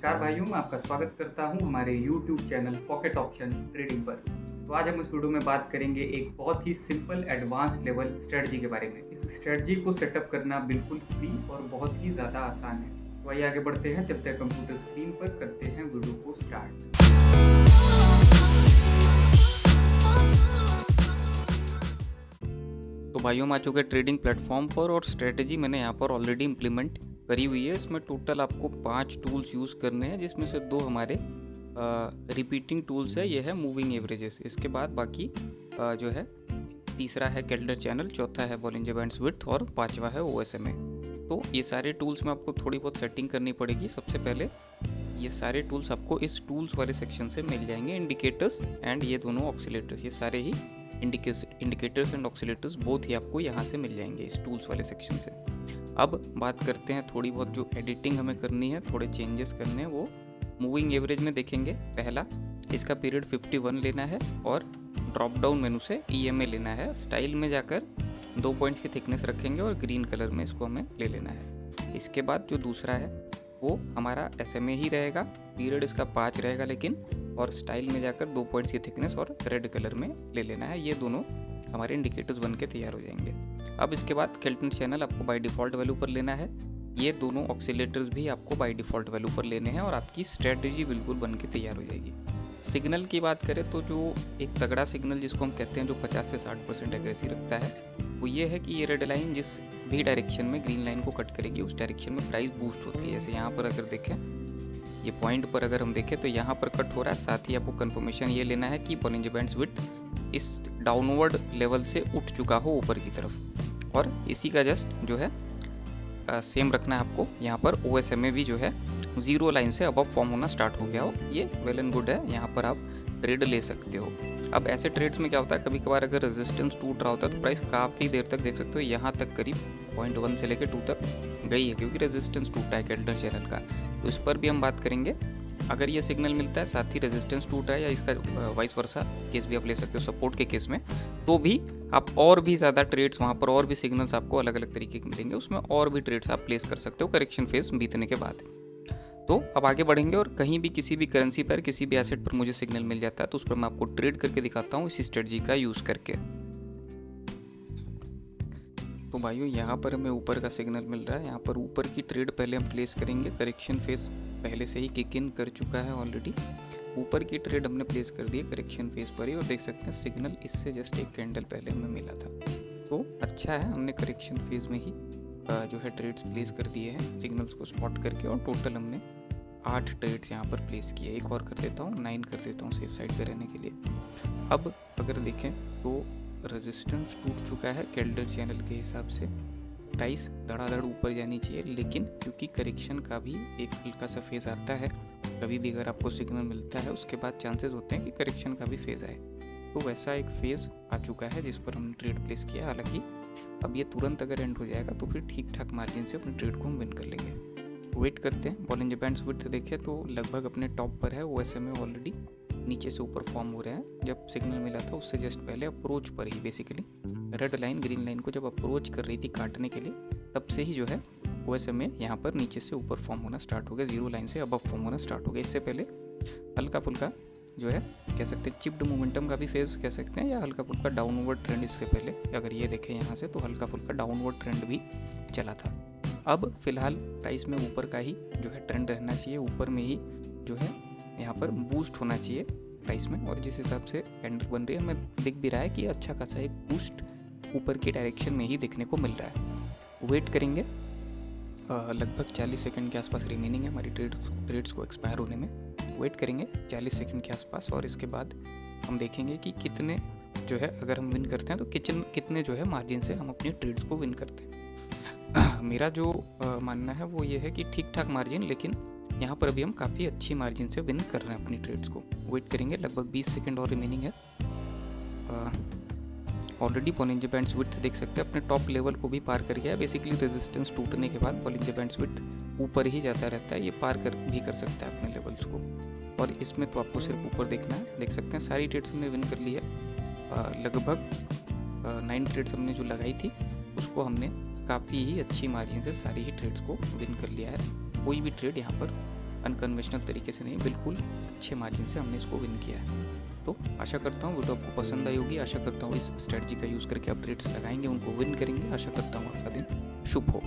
नमस्कार भाइयों, मैं आपका स्वागत करता हूं हमारे YouTube channel pocket option trading पर। तो आज हम इस वीडियो में बात करेंगे एक बहुत ही सिंपल एडवांस लेवल स्ट्रेटजी के बारे में। इस स्ट्रेटजी को सेटअप करना बिल्कुल फ्री और बहुत ही ज़्यादा आसान है। तो आइए आगे बढ़ते हैं, चलते हैं कंप्यूटर स्क्रीन पर, करते हैं वीडियो को स्टार्ट। तो भाइयों, हम आ चुके हैं ट्रेडिंग प्लेटफॉर्म पर और स्ट्रेटजी मैंने यहाँ पर ऑलरेडी इम्प्लीमेंट करी हुई है। इसमें टोटल आपको 5 टूल्स यूज़ करने हैं, जिसमें से 2 हमारे रिपीटिंग टूल्स है। ये है मूविंग एवरेजेस। इसके बाद बाकी जो है तीसरा है कैलेंडर चैनल, चौथा है बॉलिंजर बैंड्स विड्थ और पांचवा है OSMA। तो ये सारे टूल्स में आपको थोड़ी बहुत सेटिंग करनी पड़ेगी। सबसे पहले ये सारे टूल्स आपको इस टूल्स वाले सेक्शन से मिल जाएंगे। इंडिकेटर्स एंड ये दोनों ऑक्सीलेटर्स, ये सारे ही इंडिकेटर्स एंड ऑक्सीलेटर्स बोथ ही आपको यहाँ से मिल जाएंगे इस टूल्स वाले सेक्शन से। अब बात करते हैं थोड़ी बहुत जो एडिटिंग हमें करनी है, थोड़े चेंजेस करने हैं, वो मूविंग एवरेज में देखेंगे। पहला, इसका पीरियड 51 लेना है और ड्रॉप डाउन मेनू से EMA लेना है। स्टाइल में जाकर 2 पॉइंट्स की थिकनेस रखेंगे और ग्रीन कलर में इसको हमें ले लेना है। इसके बाद जो दूसरा है वो हमारा SMA ही रहेगा, पीरियड इसका 5 रहेगा लेकिन, और स्टाइल में जाकर 2 पॉइंट्स की थिकनेस और रेड कलर में ले लेना है। ये दोनों हमारे इंडिकेटर्स बन के तैयार हो जाएंगे। अब इसके बाद कैलेंडर चैनल आपको बाय डिफ़ॉल्ट वैल्यू पर लेना है। ये दोनों ऑक्सीलेटर्स भी आपको बाय डिफ़ॉल्ट वैल्यू पर लेने हैं और आपकी स्ट्रेटजी बिल्कुल बन के तैयार हो जाएगी। सिग्नल की बात करें तो जो एक तगड़ा सिग्नल जिसको हम कहते हैं, जो 50 से 60% एक्यूरेसी रखता है, वो ये है कि ये रेड लाइन जिस भी डायरेक्शन में ग्रीन लाइन को कट करेगी उस डायरेक्शन में प्राइस बूस्ट होती है। जैसे यहाँ पर अगर देखें, ये पॉइंट पर अगर हम देखें तो यहाँ पर कट हो रहा है। साथ ही आपको कंफर्मेशन ये लेना है कि बॉलिंजर बैंड्स विड्थ इस डाउनवर्ड लेवल से उठ चुका हो ऊपर की तरफ, और इसी का जस्ट जो है सेम रखना है आपको। यहाँ पर OSMA भी जो है 0 लाइन से अबव फॉर्म होना स्टार्ट हो गया हो, ये वेल एंड गुड है। यहाँ पर आप ट्रेड ले सकते हो। अब ऐसे ट्रेड्स में क्या होता है, कभी कभार अगर रेजिस्टेंस टूट रहा होता है तो प्राइस काफ़ी देर तक देख सकते हो, यहाँ तक करीब 0.1 से लेकर 2 तक गई है, क्योंकि रेजिस्टेंस टूटा है कैलेंडर चैनल का। तो इस पर भी हम बात करेंगे। अगर ये सिग्नल मिलता है साथ ही रेजिस्टेंस टूट रहा है, या इसका वाइस वर्सा केस भी आप ले सकते हो सपोर्ट के केस में, तो भी आप और भी ज़्यादा ट्रेड्स वहाँ पर, और भी सिग्नल्स आपको अलग अलग तरीके के मिलेंगे, उसमें और भी ट्रेड्स आप प्लेस कर सकते हो करेक्शन फेज बीतने के बाद। तो अब आगे बढ़ेंगे और कहीं भी किसी भी करेंसी पर, किसी भी एसेट पर मुझे सिग्नल मिल जाता है तो उस पर मैं आपको ट्रेड करके दिखाता हूँ इसी स्ट्रेटजी का यूज़ करके। तो भाइयों, यहाँ पर हमें ऊपर का सिग्नल मिल रहा है। यहाँ पर ऊपर की ट्रेड पहले हम प्लेस करेंगे। करेक्शन फेज पहले से ही किक इन कर चुका है ऑलरेडी। ऊपर की ट्रेड हमने प्लेस कर दी है करेक्शन फेज पर ही, और देख सकते हैं सिग्नल इससे जस्ट एक कैंडल पहले हमें मिला था। तो अच्छा है, हमने करेक्शन फेज में ही जो है ट्रेड्स प्लेस कर दिए हैं सिग्नल्स को स्पॉट करके, और टोटल हमने 8 ट्रेड्स यहाँ पर प्लेस किए। एक और कर देता हूँ, 9 कर देता हूँ सेफ साइड पे रहने के लिए। अब अगर देखें तो रेजिस्टेंस टूट चुका है कैलेंडर चैनल के हिसाब से। प्राइस धड़ाधड़ ऊपर जानी चाहिए, लेकिन क्योंकि करेक्शन का भी एक हल्का सा फेज आता है, कभी भी अगर आपको सिग्नल मिलता है उसके बाद चांसेस होते हैं कि करेक्शन का भी फेज आए। तो वैसा एक फेज आ चुका है जिस पर हमने ट्रेड प्लेस किया। हालांकि अब ये तुरंत अगर एंड हो जाएगा तो फिर ठीक ठाक मार्जिन से अपने ट्रेड को हम विन कर लेंगे। वेट करते हैं। बॉलिंजर बैंड्स विड्थ देखें तो लगभग अपने टॉप पर है। OSMA ऑलरेडी नीचे से ऊपर फॉर्म हो रहे हैं। जब सिग्नल मिला था उससे जस्ट पहले अप्रोच पर ही, basically red line green line को जब अप्रोच कर रही थी काटने के लिए, तब से ही जो है OSMA यहाँ पर नीचे से ऊपर फॉर्म होना स्टार्ट हो गया, 0 लाइन से अबव फॉर्म होना स्टार्ट हो गया। इससे पहले हल्का फुल्का जो है कह सकते हैं चिप्ड मोमेंटम का भी फेज कह सकते हैं, या हल्का फुल्का डाउनवर्ड ट्रेंड। इससे पहले अगर ये देखें यहाँ से तो हल्का फुल्का डाउनवर्ड ट्रेंड भी चला था। अब फिलहाल प्राइस में ऊपर का ही जो है ट्रेंड रहना चाहिए, ऊपर में ही जो है यहाँ पर बूस्ट होना चाहिए प्राइस में। और जिस हिसाब से कैंडल बन रही है हमें दिख भी रहा है कि अच्छा खासा एक बूस्ट ऊपर की डायरेक्शन में ही देखने को मिल रहा है। वेट करेंगे, लगभग 40 सेकंड के आसपास रिमेनिंग है हमारी ट्रेड्स को एक्सपायर होने में। वेट करेंगे 40 सेकंड के आसपास, और इसके बाद हम देखेंगे कि कितने जो है अगर हम विन करते हैं तो कितने जो है मार्जिन से हम अपनी ट्रेड्स को विन करते हैं। मेरा जो मानना है वो ये है कि ठीक ठाक मार्जिन, लेकिन यहाँ पर अभी हम काफ़ी अच्छी मार्जिन से विन कर रहे हैं अपनी ट्रेड्स को। वेट करेंगे, लगभग 20 सेकंड और रिमेनिंग है। ऑलरेडी बॉलिंजर बैंड्स विड्थ देख सकते हैं अपने टॉप लेवल को भी पार कर गया है। बेसिकली रेजिस्टेंस टूटने के बाद बॉलिंजर बैंड्स विड्थ ऊपर ही जाता रहता है, ये पार भी कर सकता है अपने लेवल्स को। और इसमें तो आपको सिर्फ ऊपर देखना है। देख सकते हैं सारी ट्रेड्स हमने विन कर ली है। लगभग 9 ट्रेड्स हमने जो लगाई थी उसको हमने काफ़ी ही अच्छी मार्जिन से सारी ही ट्रेड्स को विन कर लिया है। कोई भी ट्रेड यहाँ पर अनकन्वेंशनल तरीके से नहीं, बिल्कुल अच्छे मार्जिन से हमने इसको विन किया है। तो आशा करता हूँ वीडियो आपको पसंद आई होगी। आशा करता हूँ इस स्ट्रेटजी का यूज़ करके आप ट्रेड्स लगाएंगे, उनको विन करेंगे। आशा करता हूँ आपका दिन शुभ हो।